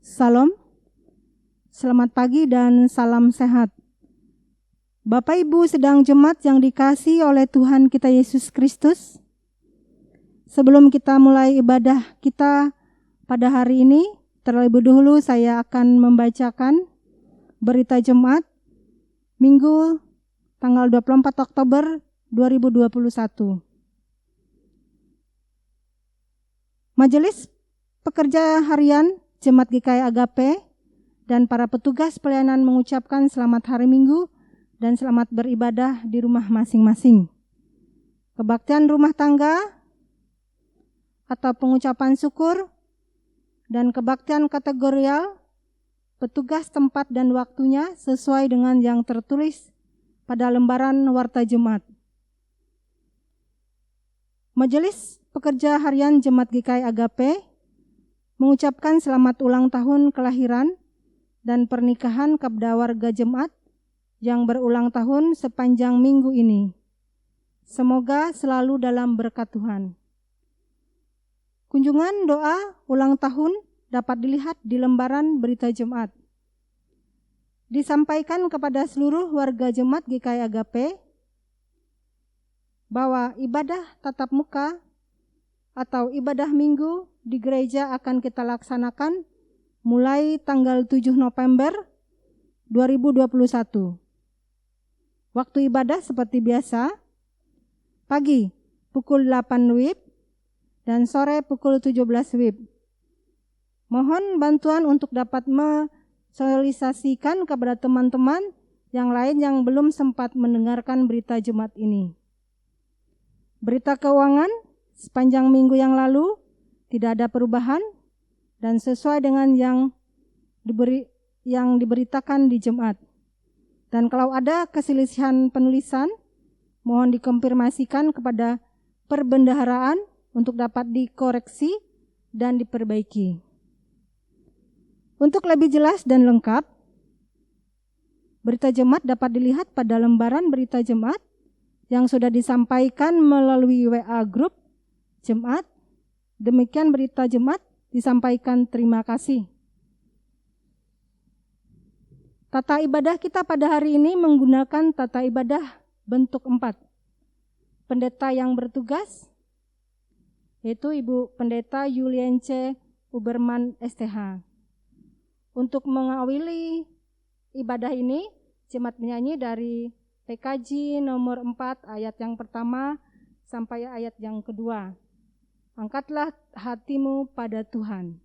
Salam, selamat pagi dan salam sehat. Bapak Ibu sedang jemaat yang dikasihi oleh Tuhan kita Yesus Kristus. Sebelum kita mulai ibadah kita pada hari ini, terlebih dahulu saya akan membacakan berita jemaat Minggu tanggal 24 Oktober 2021. Majelis Pekerja Harian Jemaat GKI Agape dan para petugas pelayanan mengucapkan selamat hari Minggu dan selamat beribadah di rumah masing-masing. Kebaktian rumah tangga atau pengucapan syukur dan kebaktian kategorial petugas tempat dan waktunya sesuai dengan yang tertulis pada lembaran Warta Jemaat. Majelis Pekerja Harian Jemaat GKI Agape mengucapkan selamat ulang tahun kelahiran dan pernikahan kepada warga jemaat yang berulang tahun sepanjang minggu ini. Semoga selalu dalam berkat Tuhan. Kunjungan doa ulang tahun dapat dilihat di lembaran berita jemaat. Disampaikan kepada seluruh warga jemaat GKI Agape bahwa ibadah tatap muka atau ibadah minggu di gereja akan kita laksanakan mulai tanggal 7 November 2021. Waktu ibadah seperti biasa, pagi pukul 8 WIB dan sore pukul 17 WIB. Mohon bantuan untuk dapat mensosialisasikan kepada teman-teman yang lain yang belum sempat mendengarkan berita jemaat ini. Berita keuangan sepanjang minggu yang lalu tidak ada perubahan dan sesuai dengan yang diberitakan di jemaat. Dan kalau ada keselisihan penulisan, mohon dikonfirmasikan kepada perbendaharaan untuk dapat dikoreksi dan diperbaiki. Untuk lebih jelas dan lengkap, berita jemaat dapat dilihat pada lembaran berita jemaat yang sudah disampaikan melalui WA Group Jemaat. Demikian berita jemaat disampaikan. Terima kasih. Tata ibadah kita pada hari ini menggunakan tata ibadah bentuk 4. Pendeta yang bertugas yaitu Ibu Pendeta Yulience Uberman STH. Untuk mengawali ibadah ini, jemaat menyanyi dari PKJ nomor 4 ayat yang pertama sampai ayat yang kedua. Angkatlah hatimu pada Tuhan.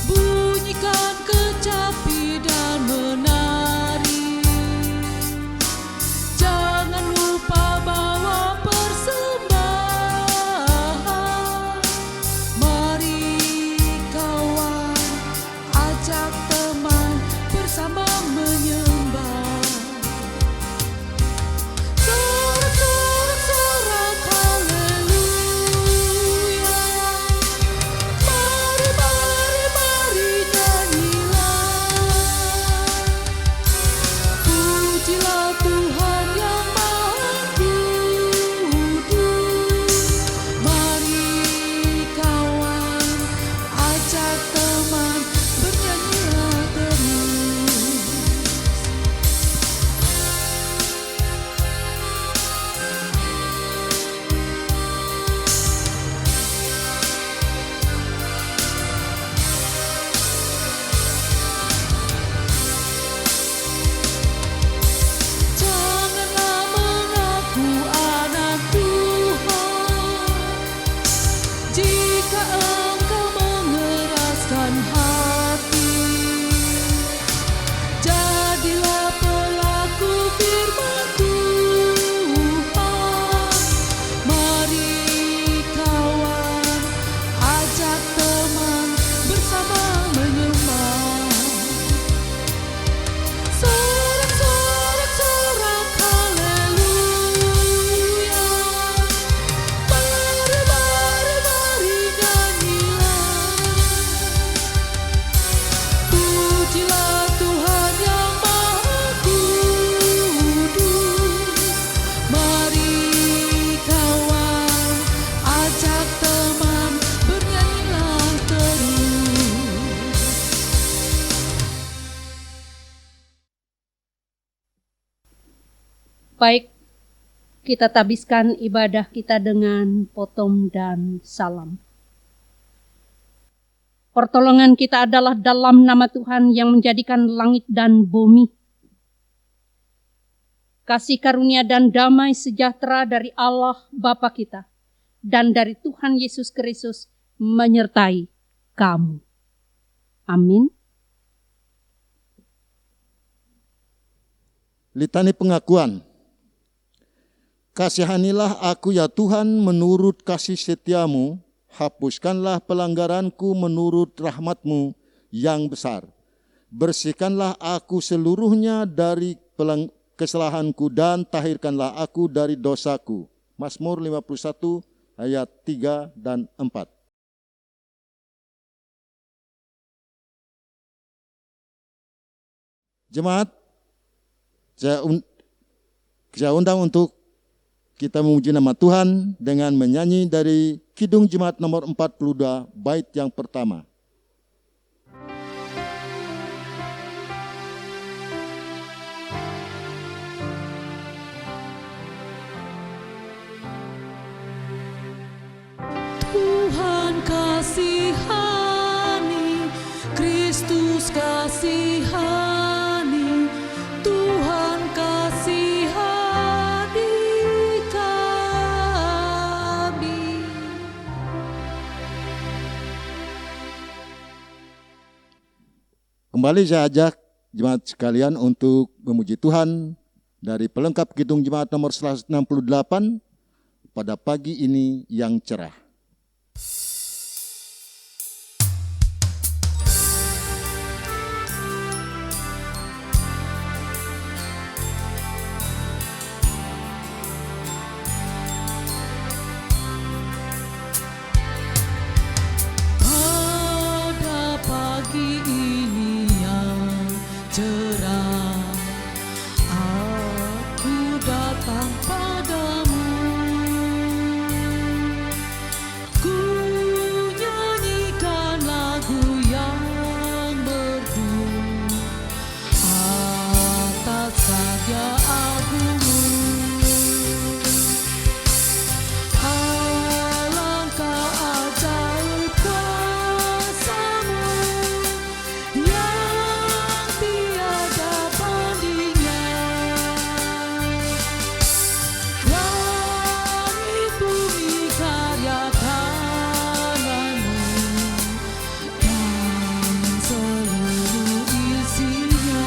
Bunyikan kecapi dan menari. Baik, kita tabiskan ibadah kita dengan potom dan salam. Pertolongan kita adalah dalam nama Tuhan yang menjadikan langit dan bumi. Kasih karunia dan damai sejahtera dari Allah Bapa kita dan dari Tuhan Yesus Kristus menyertai kamu. Amin. Litani pengakuan. Kasihanilah aku ya Tuhan menurut kasih setiamu, hapuskanlah pelanggaranku menurut rahmat-Mu yang besar. Bersihkanlah aku seluruhnya dari kesalahanku dan tahirkanlah aku dari dosaku. Mazmur 51 ayat 3 dan 4. Jemaat, saya undang untuk kita memuji nama Tuhan dengan menyanyi dari Kidung Jemaat nomor 42, bait yang pertama. Tuhan kasihani, Kristus kasihani, Tuhan kasihani kami. Kembali saya ajak jemaat sekalian untuk memuji Tuhan dari pelengkap Kidung Jemaat nomor 168 pada pagi ini yang cerah. Pada pagi ini yang cerah, aku datang padamu. Ku nyanyikan lagu yang merdu atas karya agungmu. Alangkah ajaib kuasa-Mu yang tiada bandingnya. Langit bumi karya tangan-Mu dan seluruh isinya.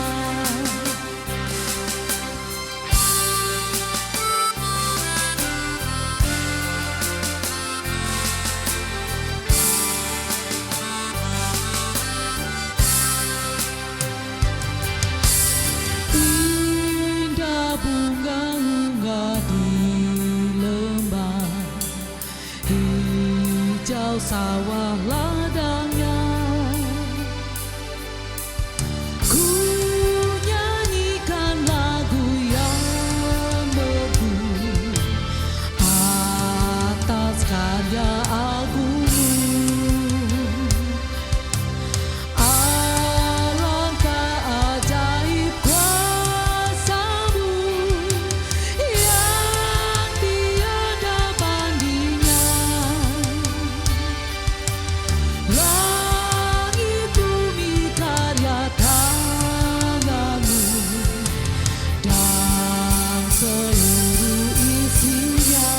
Indah bunga-bunga di lembah, hijau sawah ladangnya. Ku nyanyikan lagu yang merdu atas karya agungmu. Alangkah ajaib kuasa-Mu yang tiada bandingnya. Langit bumi karya tangan-Mu dan seluruh isinya.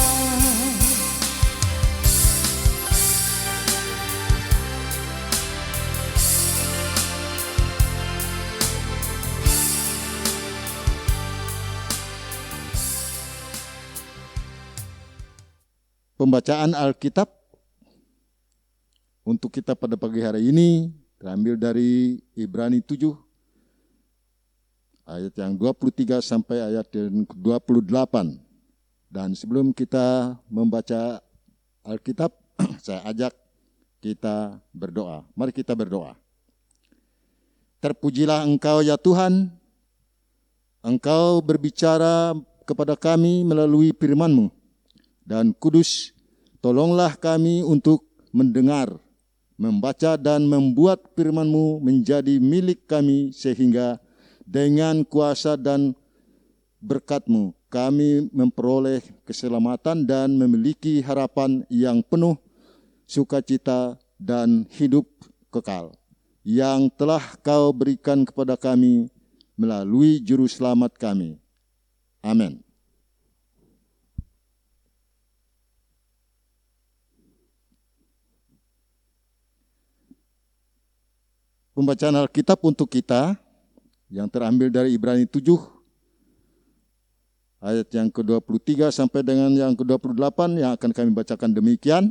Pembacaan Alkitab untuk kita pada pagi hari ini terambil dari Ibrani 7 ayat yang 23 sampai ayat yang 28. Dan sebelum kita membaca Alkitab, saya ajak kita berdoa. Mari kita berdoa. Terpujilah Engkau ya Tuhan, Engkau berbicara kepada kami melalui firman-Mu. Dan kudus, tolonglah kami untuk mendengar, membaca dan membuat firman-Mu menjadi milik kami sehingga dengan kuasa dan berkat-Mu kami memperoleh keselamatan dan memiliki harapan yang penuh sukacita dan hidup kekal yang telah Kau berikan kepada kami melalui Juru Selamat kami. Amin. Pembacaan Alkitab untuk kita yang terambil dari Ibrani 7 ayat yang ke-23 sampai dengan yang ke-28 yang akan kami bacakan demikian.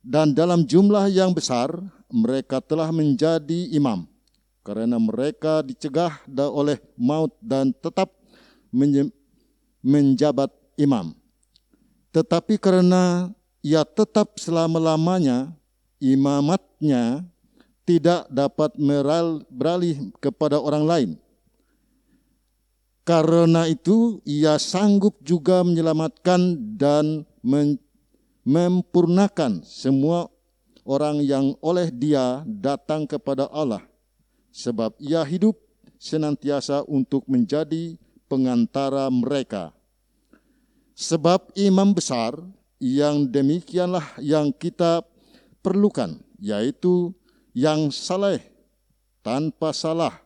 Dan dalam jumlah yang besar mereka telah menjadi imam karena mereka dicegah oleh maut dan tetap menjabat imam. Tetapi karena ia tetap selama-lamanya imamatnya tidak dapat beralih kepada orang lain. Karena itu ia sanggup juga menyelamatkan dan mempurnakan semua orang yang oleh Dia datang kepada Allah, sebab ia hidup senantiasa untuk menjadi pengantara mereka. Sebab imam besar yang demikianlah yang kita perlukan, yaitu yang saleh, tanpa salah,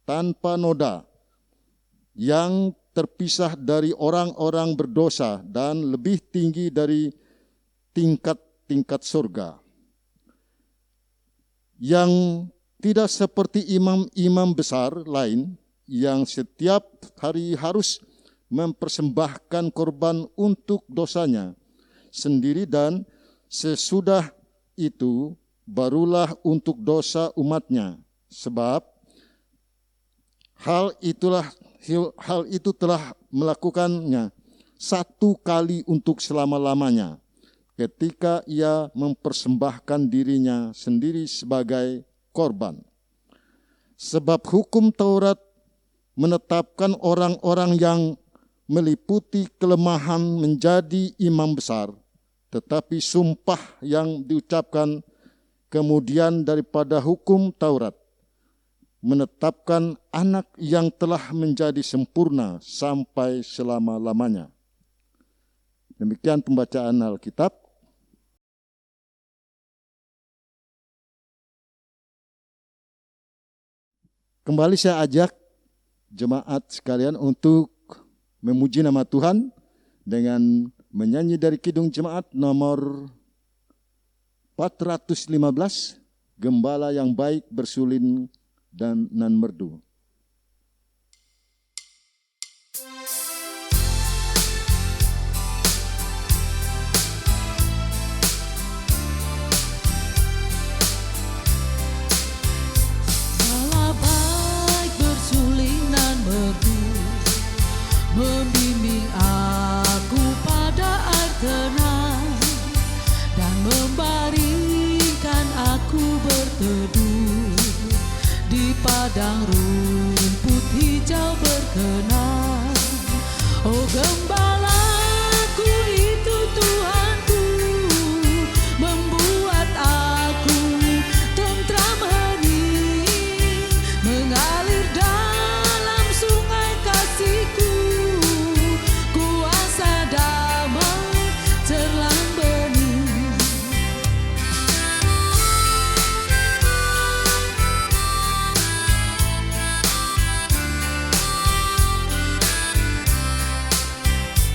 tanpa noda, yang terpisah dari orang-orang berdosa dan lebih tinggi dari tingkat-tingkat surga. Yang tidak seperti imam-imam besar lain yang setiap hari harus mempersembahkan korban untuk dosanya sendiri dan sesudah itu barulah untuk dosa umatnya, sebab hal itu telah melakukannya satu kali untuk selama-lamanya ketika ia mempersembahkan dirinya sendiri sebagai korban. Sebab hukum Taurat menetapkan orang-orang yang meliputi kelemahan menjadi imam besar, tetapi sumpah yang diucapkan kemudian daripada hukum Taurat menetapkan anak yang telah menjadi sempurna sampai selama-lamanya. Demikian pembacaan Alkitab. Kembali saya ajak jemaat sekalian untuk memuji nama Tuhan dengan menyanyi dari Kidung Jemaat nomor 415, Gembala yang baik bersulin dan nan merdu. Gembala baik bersulin dan merdu, membimbing aku pada air tenang dan membaringkan aku berteduh di padang rumput hijau berkenan. Oh gembalaku itu Tuhanku, membuat aku tentram hening, mengalir dalam sungai kasih-Ku, kuasa damai terlang bening.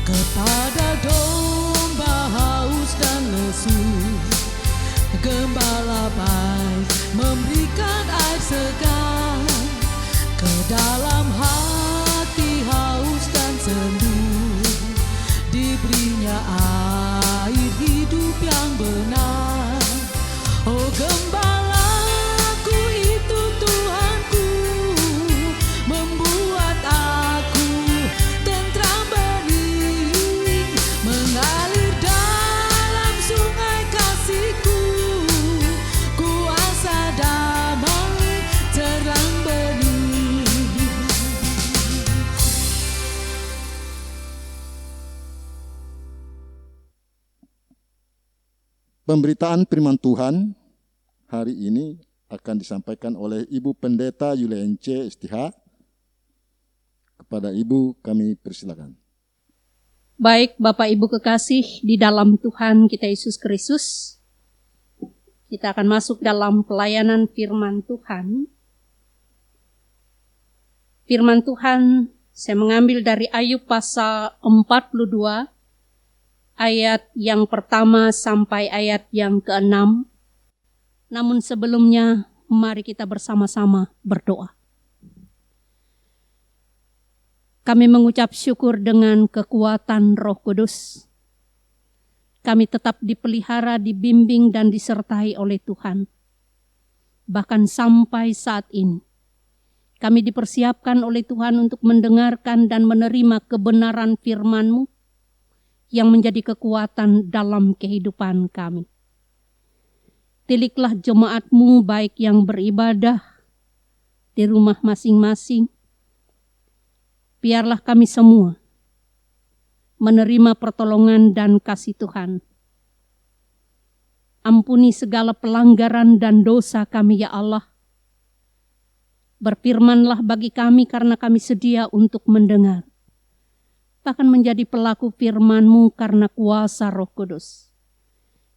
Kepada domba haus dan lesu, gembala baik memberikan air segar. Ke dalam hati haus dan sendu, diberinya air hidup yang benar. Oh gembalaku itu Tuhanku, membuat aku tentram bening, mengalir dalam sungai kasih-Ku, kuasa damai terang bening. Pemberitaan firman Tuhan hari ini akan disampaikan oleh Ibu Pendeta Yulience STH. Kepada Ibu kami persilakan. Baik, Bapak Ibu kekasih di dalam Tuhan kita Yesus Kristus, kita akan masuk dalam pelayanan firman Tuhan. Firman Tuhan saya mengambil dari Ayub pasal 42, ayat yang pertama sampai ayat yang ke-6. Namun sebelumnya, mari kita bersama-sama berdoa. Kami mengucap syukur dengan kekuatan Roh Kudus. Kami tetap dipelihara, dibimbing, dan disertai oleh Tuhan. Bahkan sampai saat ini, kami dipersiapkan oleh Tuhan untuk mendengarkan dan menerima kebenaran firman-Mu yang menjadi kekuatan dalam kehidupan kami. Tiliklah jemaat-Mu baik yang beribadah di rumah masing-masing. Biarlah kami semua menerima pertolongan dan kasih Tuhan. Ampuni segala pelanggaran dan dosa kami ya Allah. Berfirmanlah bagi kami karena kami sedia untuk mendengar. Bahkan menjadi pelaku firman-Mu karena kuasa Roh Kudus.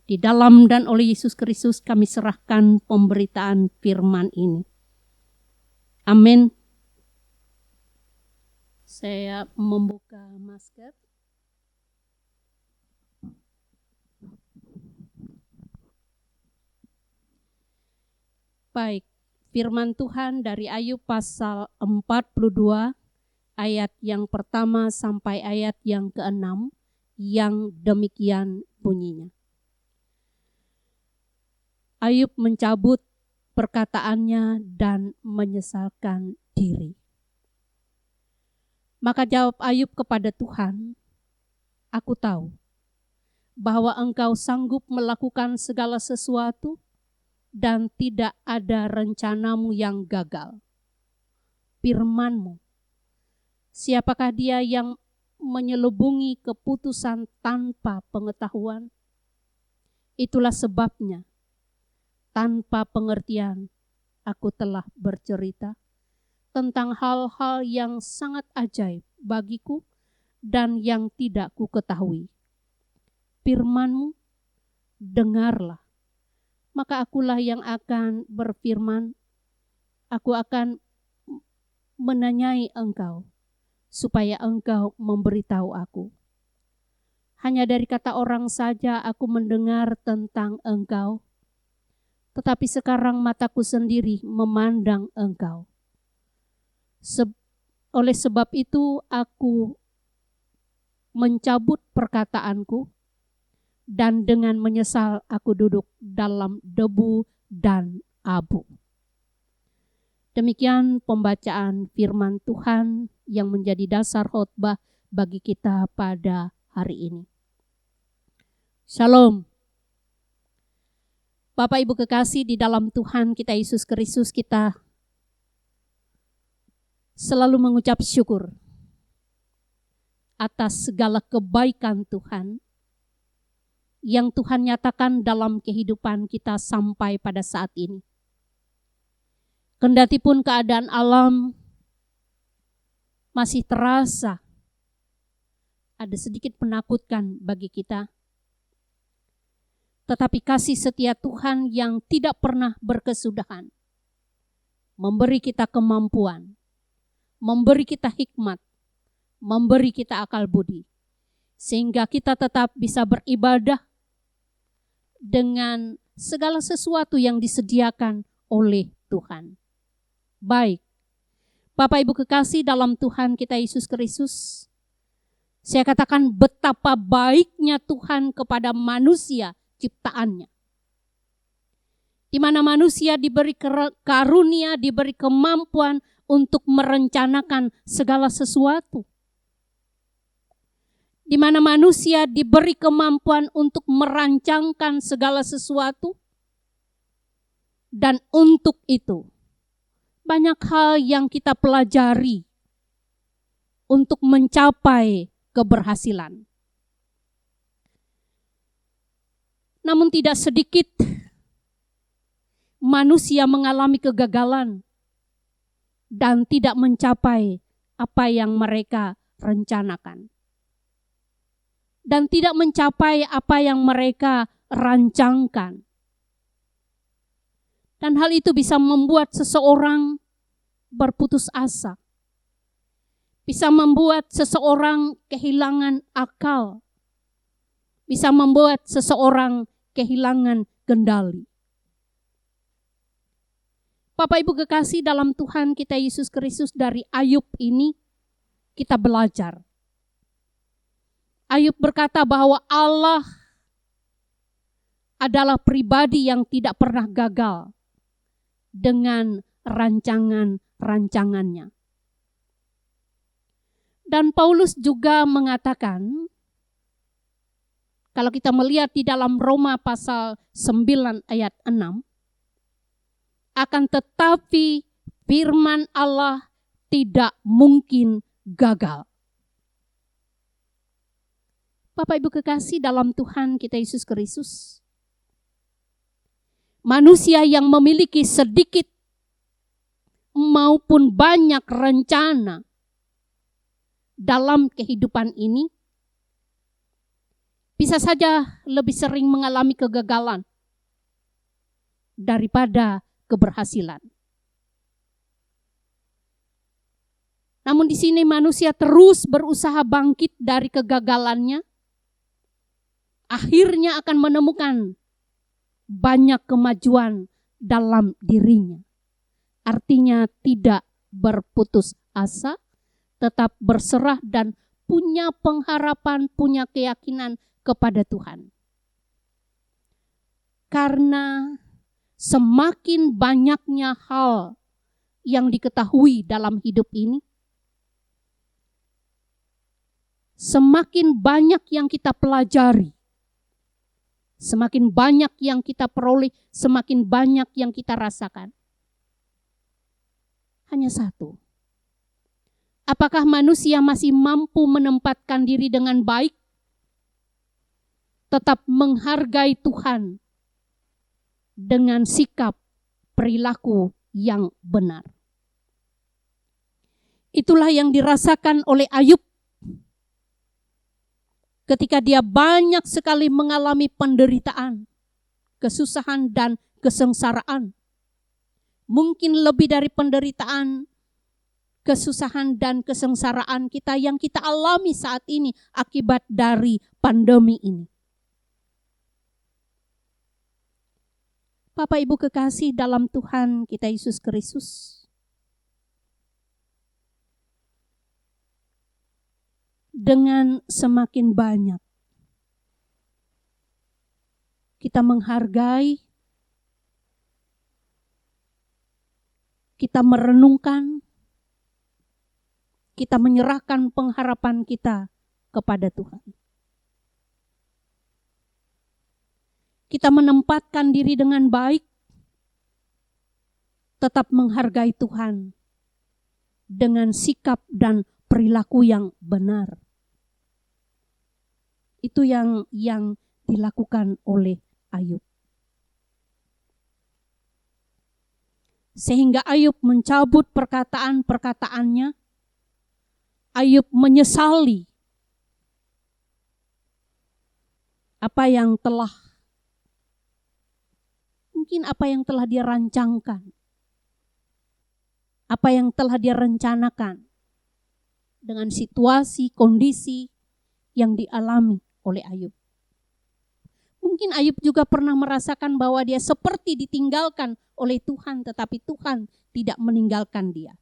Di dalam dan oleh Yesus Kristus kami serahkan pemberitaan firman ini. Amin. Saya membuka masker. Baik, firman Tuhan dari Ayub pasal 42 ayat yang pertama sampai ayat yang ke-6 yang demikian bunyinya. Ayub mencabut perkataannya dan menyesalkan diri. Maka jawab Ayub kepada Tuhan, "Aku tahu bahwa Engkau sanggup melakukan segala sesuatu dan tidak ada rencana-Mu yang gagal. Firman-Mu, siapakah dia yang menyelubungi keputusan tanpa pengetahuan? Itulah sebabnya, tanpa pengertian, aku telah bercerita tentang hal-hal yang sangat ajaib bagiku dan yang tidak ku ketahui. Firman-Mu, dengarlah, maka akulah yang akan berfirman. Aku akan menanyai Engkau, supaya Engkau memberitahu aku. Hanya dari kata orang saja aku mendengar tentang Engkau, tetapi sekarang mataku sendiri memandang Engkau. Oleh sebab itu aku mencabut perkataanku dan dengan menyesal aku duduk dalam debu dan abu." Demikian pembacaan firman Tuhan yang menjadi dasar khotbah bagi kita pada hari ini. Shalom. Bapak Ibu kekasih di dalam Tuhan kita Yesus Kristus, kita selalu mengucap syukur atas segala kebaikan Tuhan yang Tuhan nyatakan dalam kehidupan kita sampai pada saat ini. Kendatipun keadaan alam masih terasa ada sedikit menakutkan bagi kita, tetapi kasih setia Tuhan yang tidak pernah berkesudahan memberi kita kemampuan, memberi kita hikmat, memberi kita akal budi, sehingga kita tetap bisa beribadah dengan segala sesuatu yang disediakan oleh Tuhan. Baik, Bapak Ibu kekasih dalam Tuhan kita Yesus Kristus, saya katakan betapa baiknya Tuhan kepada manusia ciptaannya. Di mana manusia diberi karunia, diberi kemampuan untuk merencanakan segala sesuatu. Di mana manusia diberi kemampuan untuk merancangkan segala sesuatu. Dan untuk itu, banyak hal yang kita pelajari untuk mencapai keberhasilan. Namun tidak sedikit manusia mengalami kegagalan dan tidak mencapai apa yang mereka rencanakan. Dan tidak mencapai apa yang mereka rancangkan. Dan hal itu bisa membuat seseorang berputus asa. Bisa membuat seseorang kehilangan akal. Bisa membuat seseorang kehilangan kendali. Bapak Ibu kekasih dalam Tuhan kita Yesus Kristus, dari Ayub ini kita belajar. Ayub berkata bahwa Allah adalah pribadi yang tidak pernah gagal dengan rancangan-rancangannya. Dan Paulus juga mengatakan, kalau kita melihat di dalam Roma pasal 9 ayat 6, akan tetapi firman Allah tidak mungkin gagal. Bapak Ibu kekasih dalam Tuhan kita Yesus Kristus, manusia yang memiliki sedikit maupun banyak rencana dalam kehidupan ini, bisa saja lebih sering mengalami kegagalan daripada keberhasilan. Namun di sini manusia terus berusaha bangkit dari kegagalannya, akhirnya akan menemukan banyak kemajuan dalam dirinya. Artinya tidak berputus asa, tetap berserah dan punya pengharapan, punya keyakinan kepada Tuhan. Karena semakin banyaknya hal yang diketahui dalam hidup ini, semakin banyak yang kita pelajari, semakin banyak yang kita peroleh, semakin banyak yang kita rasakan. Hanya satu. Apakah manusia masih mampu menempatkan diri dengan baik? Tetap menghargai Tuhan dengan sikap perilaku yang benar. Itulah yang dirasakan oleh Ayub ketika dia banyak sekali mengalami penderitaan, kesusahan dan kesengsaraan. Mungkin lebih dari penderitaan, kesusahan dan kesengsaraan kita yang kita alami saat ini akibat dari pandemi ini. Bapak Ibu kekasih dalam Tuhan kita Yesus Kristus, dengan semakin banyak kita menghargai, kita merenungkan, kita menyerahkan pengharapan kita kepada Tuhan. Kita menempatkan diri dengan baik, tetap menghargai Tuhan dengan sikap dan perilaku yang benar. Itu yang dilakukan oleh Ayub. Sehingga Ayub mencabut perkataan-perkataannya. Ayub menyesali apa yang telah dia rancangkan, apa yang telah dia rencanakan dengan situasi, kondisi yang dialami oleh Ayub. Mungkin Ayub juga pernah merasakan bahwa dia seperti ditinggalkan oleh Tuhan, tetapi Tuhan tidak meninggalkan dia.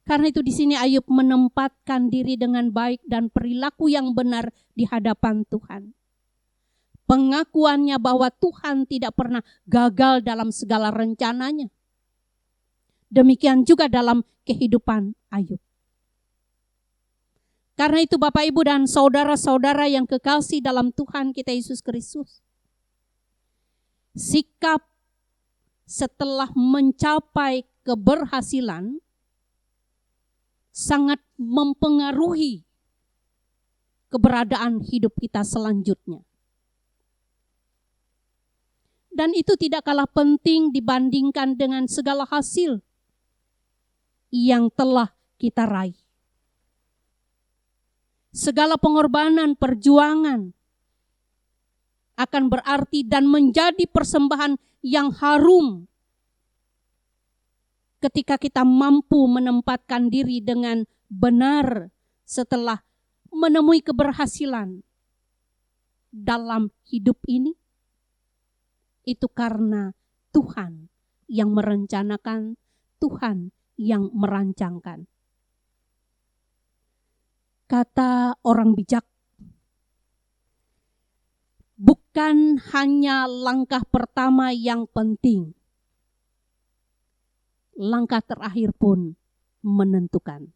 Karena itu di sini Ayub menempatkan diri dengan baik dan perilaku yang benar di hadapan Tuhan. Pengakuannya bahwa Tuhan tidak pernah gagal dalam segala rencananya. Demikian juga dalam kehidupan Ayub. Karena itu Bapak Ibu dan saudara-saudara yang kekasih dalam Tuhan kita Yesus Kristus, sikap setelah mencapai keberhasilan sangat mempengaruhi keberadaan hidup kita selanjutnya. Dan itu tidak kalah penting dibandingkan dengan segala hasil yang telah kita raih. Segala pengorbanan, perjuangan akan berarti dan menjadi persembahan yang harum ketika kita mampu menempatkan diri dengan benar setelah menemui keberhasilan dalam hidup ini. Itu karena Tuhan yang merencanakan, Tuhan yang merancangkan. Kata orang bijak, bukan hanya langkah pertama yang penting, langkah terakhir pun menentukan.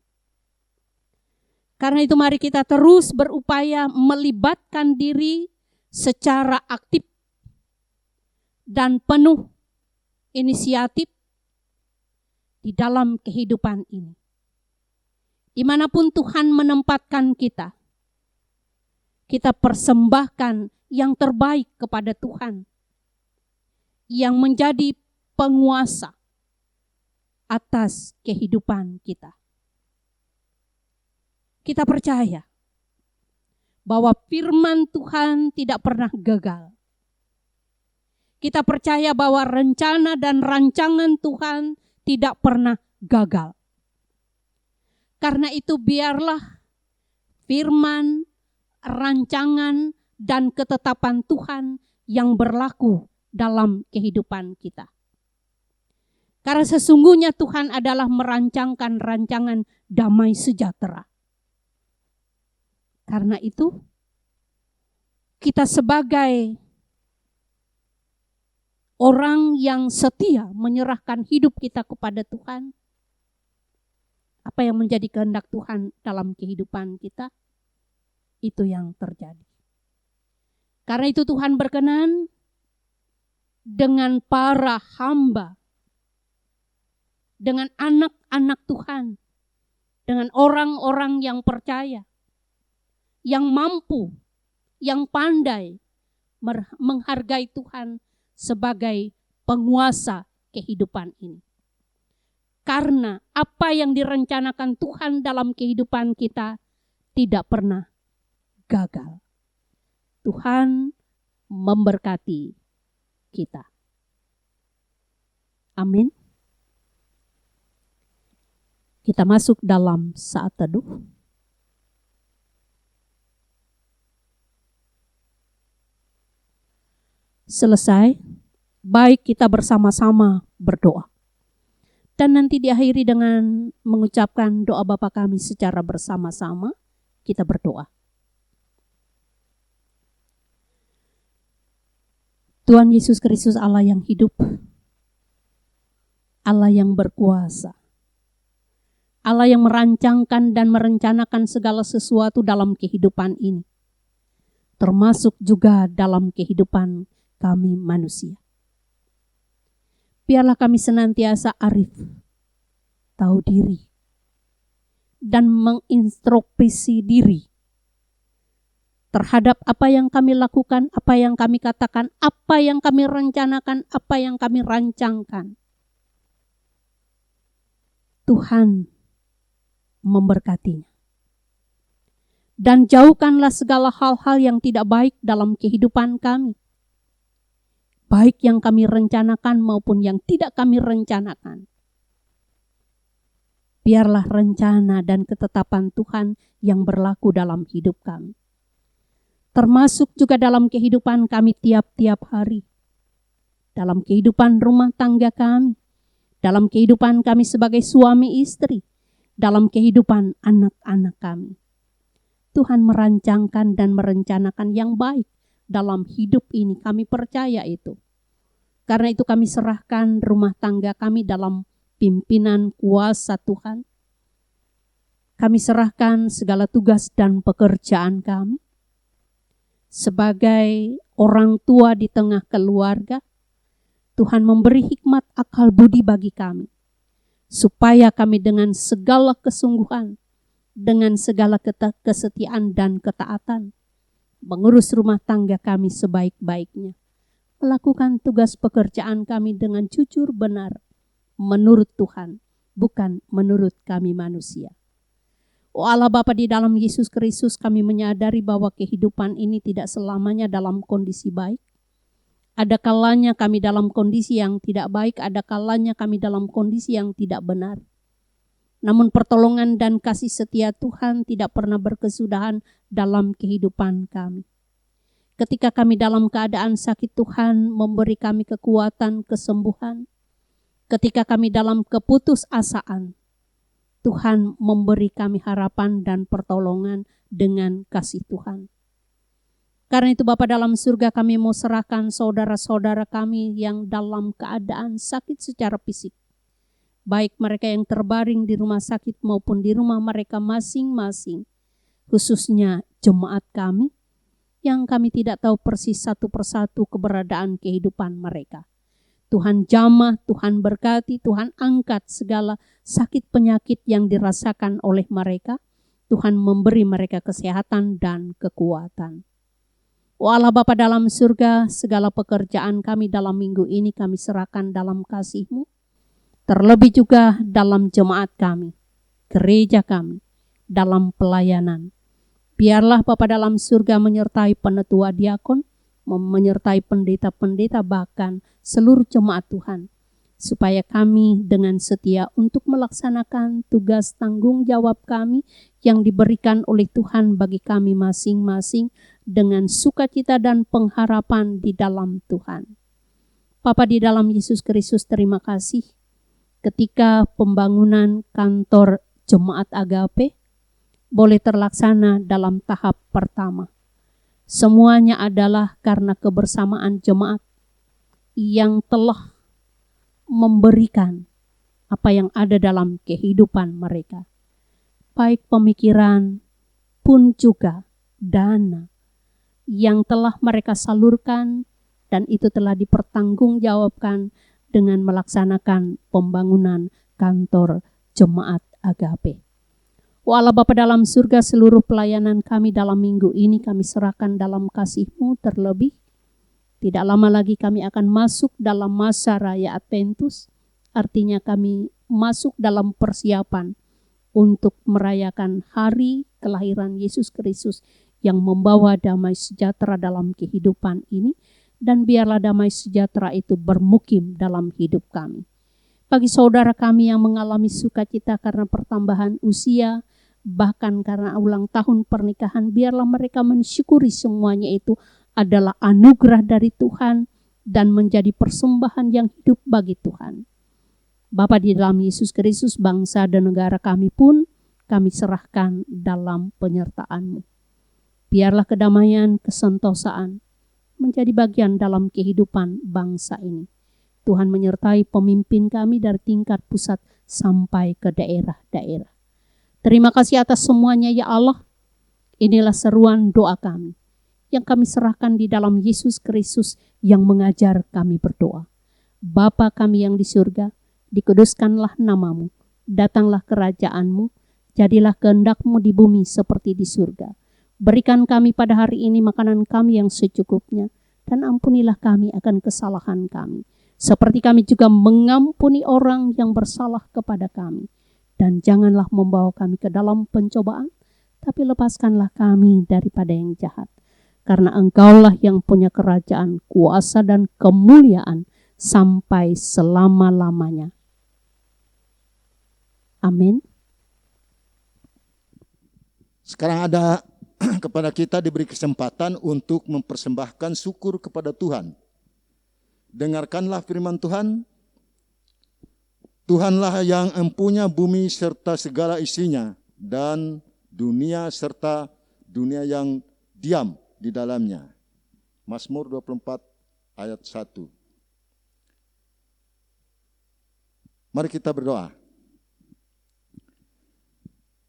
Karena itu mari kita terus berupaya melibatkan diri secara aktif dan penuh inisiatif di dalam kehidupan ini. Dimanapun Tuhan menempatkan kita, kita persembahkan yang terbaik kepada Tuhan, yang menjadi penguasa atas kehidupan kita. Kita percaya bahwa firman Tuhan tidak pernah gagal. Kita percaya bahwa rencana dan rancangan Tuhan tidak pernah gagal. Karena itu biarlah firman, rancangan, dan ketetapan Tuhan yang berlaku dalam kehidupan kita. Karena sesungguhnya Tuhan adalah merancangkan rancangan damai sejahtera. Karena itu, kita sebagai orang yang setia menyerahkan hidup kita kepada Tuhan, apa yang menjadi kehendak Tuhan dalam kehidupan kita, itu yang terjadi. Karena itu Tuhan berkenan dengan para hamba, dengan anak-anak Tuhan, dengan orang-orang yang percaya, yang mampu, yang pandai menghargai Tuhan sebagai penguasa kehidupan ini. Karena apa yang direncanakan Tuhan dalam kehidupan kita tidak pernah gagal. Tuhan memberkati kita. Amin. Kita masuk dalam saat teduh. Selesai, baik kita bersama-sama berdoa. Dan nanti diakhiri dengan mengucapkan doa Bapa kami secara bersama-sama, kita berdoa. Tuhan Yesus Kristus, Allah yang hidup, Allah yang berkuasa, Allah yang merancangkan dan merencanakan segala sesuatu dalam kehidupan ini, termasuk juga dalam kehidupan kami manusia. Biarlah kami senantiasa arif, tahu diri, dan mengintrospeksi diri terhadap apa yang kami lakukan, apa yang kami katakan, apa yang kami rencanakan, apa yang kami rancangkan. Tuhan memberkatinya. Dan jauhkanlah segala hal-hal yang tidak baik dalam kehidupan kami. Baik yang kami rencanakan maupun yang tidak kami rencanakan. Biarlah rencana dan ketetapan Tuhan yang berlaku dalam hidup kami. Termasuk juga dalam kehidupan kami tiap-tiap hari. Dalam kehidupan rumah tangga kami. Dalam kehidupan kami sebagai suami istri. Dalam kehidupan anak-anak kami. Tuhan merancangkan dan merencanakan yang baik dalam hidup ini, kami percaya itu. Karena itu kami serahkan rumah tangga kami dalam pimpinan kuasa Tuhan. Kami serahkan segala tugas dan pekerjaan kami. Sebagai orang tua di tengah keluarga, Tuhan memberi hikmat akal budi bagi kami. Supaya kami dengan segala kesungguhan, dengan segala kesetiaan dan ketaatan, mengurus rumah tangga kami sebaik-baiknya. Melakukan tugas pekerjaan kami dengan jujur benar, menurut Tuhan, bukan menurut kami manusia. Oh Allah Bapa, di dalam Yesus Kristus kami menyadari bahwa kehidupan ini tidak selamanya dalam kondisi baik. Ada kalanya kami dalam kondisi yang tidak baik, ada kalanya kami dalam kondisi yang tidak benar. Namun pertolongan dan kasih setia Tuhan tidak pernah berkesudahan dalam kehidupan kami. Ketika kami dalam keadaan sakit, Tuhan memberi kami kekuatan, kesembuhan. Ketika kami dalam keputusasaan, Tuhan memberi kami harapan dan pertolongan dengan kasih Tuhan. Karena itu Bapa dalam surga, kami mau serahkan saudara-saudara kami yang dalam keadaan sakit secara fisik. Baik mereka yang terbaring di rumah sakit maupun di rumah mereka masing-masing. Khususnya jemaat kami yang kami tidak tahu persis satu persatu keberadaan kehidupan mereka. Tuhan jamah, Tuhan berkati, Tuhan angkat segala sakit penyakit yang dirasakan oleh mereka. Tuhan memberi mereka kesehatan dan kekuatan. Oh Allah Bapa dalam surga, segala pekerjaan kami dalam minggu ini kami serahkan dalam kasih-Mu. Terlebih juga dalam jemaat kami, gereja kami, dalam pelayanan. Biarlah Bapa dalam surga menyertai penetua diakon, menyertai pendeta-pendeta, bahkan seluruh jemaat Tuhan, supaya kami dengan setia untuk melaksanakan tugas tanggung jawab kami yang diberikan oleh Tuhan bagi kami masing-masing dengan sukacita dan pengharapan di dalam Tuhan. Bapa di dalam Yesus Kristus, terima kasih ketika pembangunan kantor Jemaat Agape boleh terlaksana dalam tahap pertama. Semuanya adalah karena kebersamaan jemaat yang telah memberikan apa yang ada dalam kehidupan mereka. Baik pemikiran pun juga dana yang telah mereka salurkan, dan itu telah dipertanggungjawabkan dengan melaksanakan pembangunan kantor Jemaat Agape. Allah Bapa dalam surga, seluruh pelayanan kami dalam minggu ini kami serahkan dalam kasih-Mu. Terlebih tidak lama lagi kami akan masuk dalam masa raya Adventus. Artinya kami masuk dalam persiapan untuk merayakan hari kelahiran Yesus Kristus yang membawa damai sejahtera dalam kehidupan ini. Dan biarlah damai sejahtera itu bermukim dalam hidup kami. Bagi saudara kami yang mengalami sukacita karena pertambahan usia, bahkan karena ulang tahun pernikahan, biarlah mereka mensyukuri semuanya itu adalah anugerah dari Tuhan dan menjadi persembahan yang hidup bagi Tuhan. Bapa di dalam Yesus Kristus, bangsa dan negara kami pun kami serahkan dalam penyertaan-Mu. Biarlah kedamaian, kesentosaan menjadi bagian dalam kehidupan bangsa ini. Tuhan menyertai pemimpin kami dari tingkat pusat sampai ke daerah-daerah. Terima kasih atas semuanya ya Allah. Inilah seruan doa kami yang kami serahkan di dalam Yesus Kristus yang mengajar kami berdoa. Bapa kami yang di surga, dikuduskanlah nama-Mu, datanglah kerajaan-Mu, jadilah kehendak-Mu di bumi seperti di surga. Berikan kami pada hari ini makanan kami yang secukupnya, dan ampunilah kami akan kesalahan kami, seperti kami juga mengampuni orang yang bersalah kepada kami. Dan janganlah membawa kami ke dalam pencobaan, tapi lepaskanlah kami daripada yang jahat. Karena Engkaulah yang punya kerajaan, kuasa dan kemuliaan sampai selama-lamanya. Amin. Sekarang ada kepada kita diberi kesempatan untuk mempersembahkan syukur kepada Tuhan. Dengarkanlah firman Tuhan. Tuhanlah yang empunya bumi serta segala isinya, dan dunia serta dunia yang diam di dalamnya. Mazmur 24 ayat 1. Mari kita berdoa.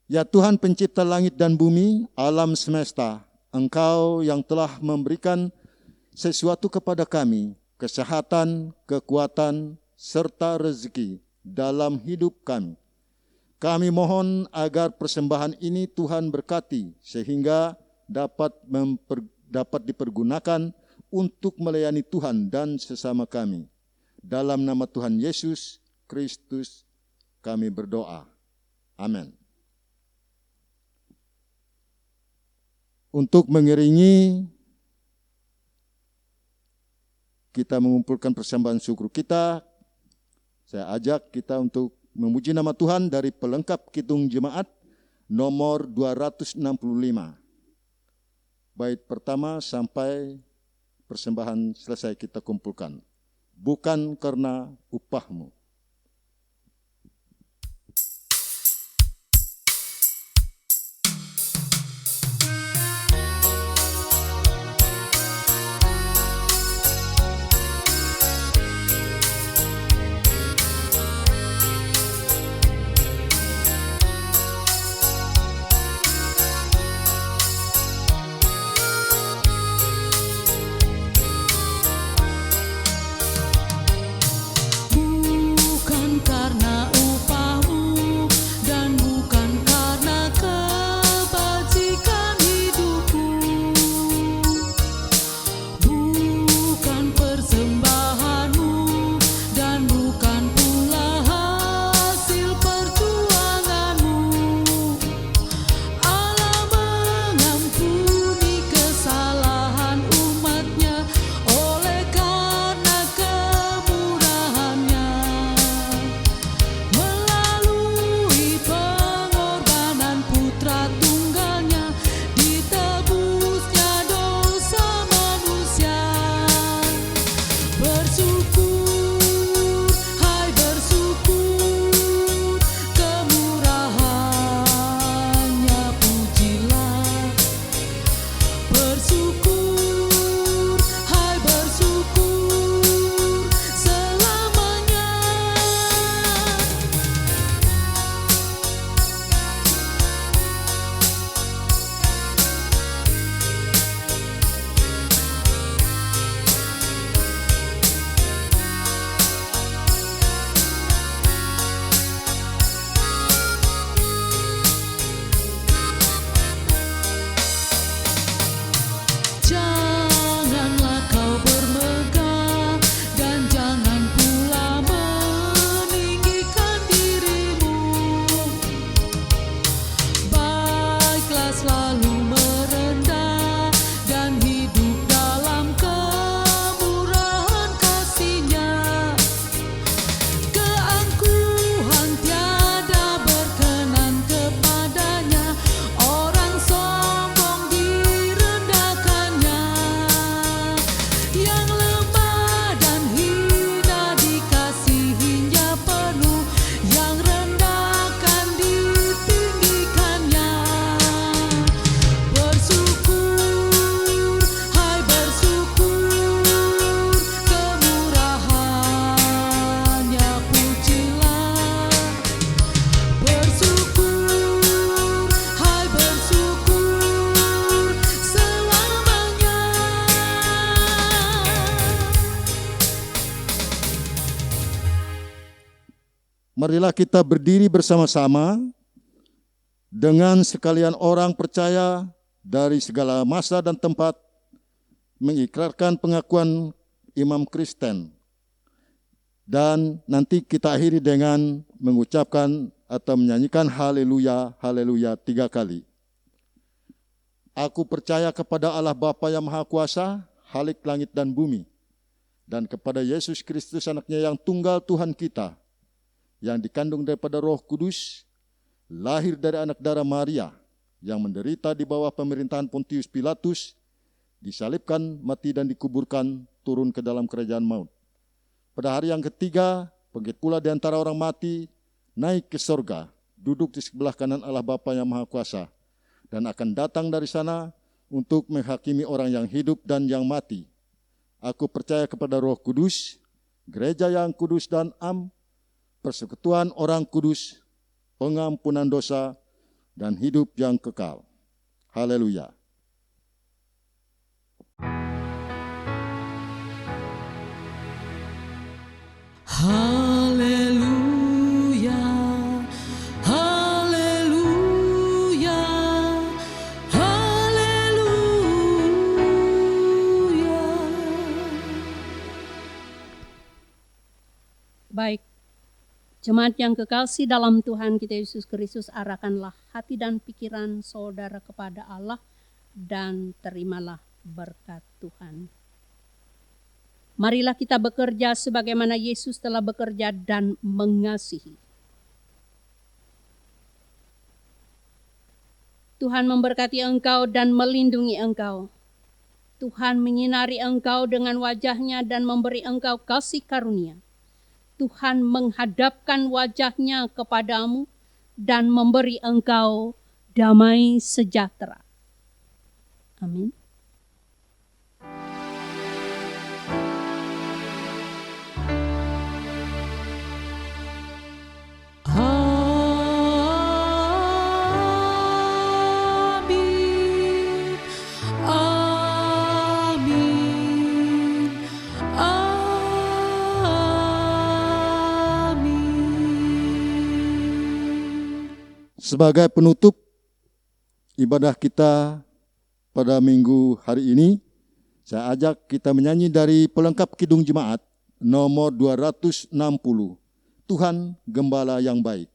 Ya Tuhan pencipta langit dan bumi, alam semesta, Engkau yang telah memberikan sesuatu kepada kami, kesehatan, kekuatan, serta rezeki dalam hidup kami. Kami mohon agar persembahan ini Tuhan berkati sehingga dapat dipergunakan untuk melayani Tuhan dan sesama kami. Dalam nama Tuhan Yesus Kristus kami berdoa. Amin. Untuk mengiringi kita mengumpulkan persembahan syukur kita, saya ajak kita untuk memuji nama Tuhan dari pelengkap Kidung Jemaat nomor 265. Bait pertama sampai persembahan selesai kita kumpulkan. Bukan karena upahmu. Marilah kita berdiri bersama-sama dengan sekalian orang percaya dari segala masa dan tempat mengikrarkan pengakuan imam Kristen. Dan nanti kita akhiri dengan mengucapkan atau menyanyikan haleluya, haleluya 3 kali. Aku percaya kepada Allah Bapa yang Maha Kuasa, Khalik langit dan bumi, dan kepada Yesus Kristus anaknya yang tunggal Tuhan kita, yang dikandung daripada Roh Kudus, lahir dari anak darah Maria, yang menderita di bawah pemerintahan Pontius Pilatus, disalibkan, mati dan dikuburkan, turun ke dalam kerajaan maut. Pada hari yang ketiga, bangkit pula di antara orang mati, naik ke sorga, duduk di sebelah kanan Allah Bapa yang Maha Kuasa, dan akan datang dari sana untuk menghakimi orang yang hidup dan yang mati. Aku percaya kepada Roh Kudus, gereja yang kudus dan am, persekutuan orang kudus, pengampunan dosa, dan hidup yang kekal. Haleluya. Haleluya, haleluya, haleluya. Baik, Jemaat yang kekasih dalam Tuhan kita Yesus Kristus, arahkanlah hati dan pikiran saudara kepada Allah dan terimalah berkat Tuhan. Marilah kita bekerja sebagaimana Yesus telah bekerja dan mengasihi. Tuhan memberkati engkau dan melindungi engkau. Tuhan menyinari engkau dengan wajah-Nya dan memberi engkau kasih karunia. Tuhan menghadapkan wajah-Nya kepadamu dan memberi engkau damai sejahtera. Amin. Sebagai penutup ibadah kita pada minggu hari ini, saya ajak kita menyanyi dari pelengkap Kidung Jemaat nomor 260, Tuhan Gembala yang Baik.